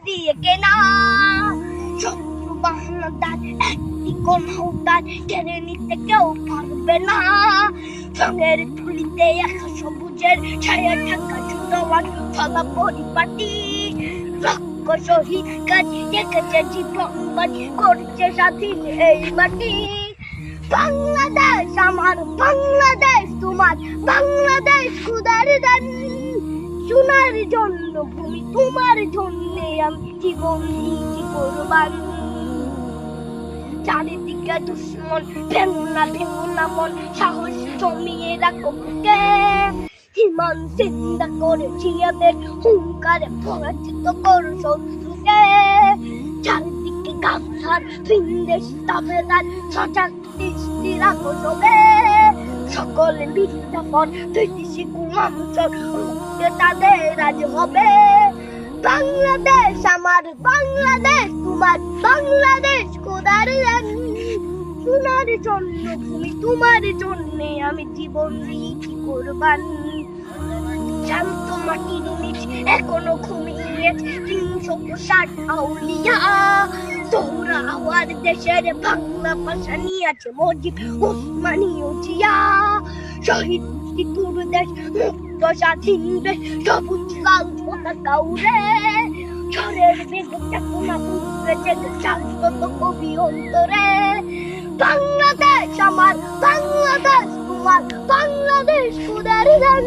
দিয়ে কেনা শত্রু বাহানাদার একটি কোন হোতার কেড়ে নিতে কেউ পারবে না রঙের তুলিতে একা সবুজের ছায়া ঢাকা ছোটওয়ান ফলা পরিপাটি রক্ত শহীদ কাজ রেখেছে জীবন বাজি করছে স্বাধীন এই মাটি বাংলাদেশ আমার বাংলাদেশ তোমার বাংলাদেশ খুদার দান সোনার জন্য ভূমি তোমার জন্য আমি জীবন দিয়েছি কোরবান চারিদিকে দুশ্মন ভেঙো না মন সাহস জমিয়ে রাখো বুকে হিমান চিন্তা করে জিয়াদের হুঙ্কারে পরাজিত করো শত্রুকে চারিদিকে গামছার ফিন্দেশ তাবেদার সজাগ দৃষ্টি রাখো সবে সকলে মিথ্যাপন বিদেশি কুমাঞ্চল রুখতে তাদের আজ হবে বাংলাদেশ আমার বাংলাদেশ তোমার বাংলাদেশ খোদার সোনার জন্য তুমি তোমার জন্য আমি জীবন দিয়েছি কোরবান শান্ত মাটির নিচ এখনো ঘুমিয়ে 360 আউলিয়া তোমরা আমার দেশের বাংলা ভাষা নিয়ে আছে মজিদ ওসমানীয় জিয়া শহীদ তিতুর দেশ মুক্ত স্বাধীন দেশ সবুজ লাল পতাকা উড়ে ঝড়ের বেগে চেতনা উঠবে জেগে শাশ্বত কবি অন্তরে বাংলাদেশ আমার বাংলাদেশ তোমার বাংলাদেশ খোদার দান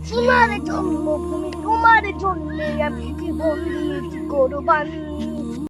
সোনার জন্মভূমি তোমার জন্য আমি জীবন দিয়েছি কোরবান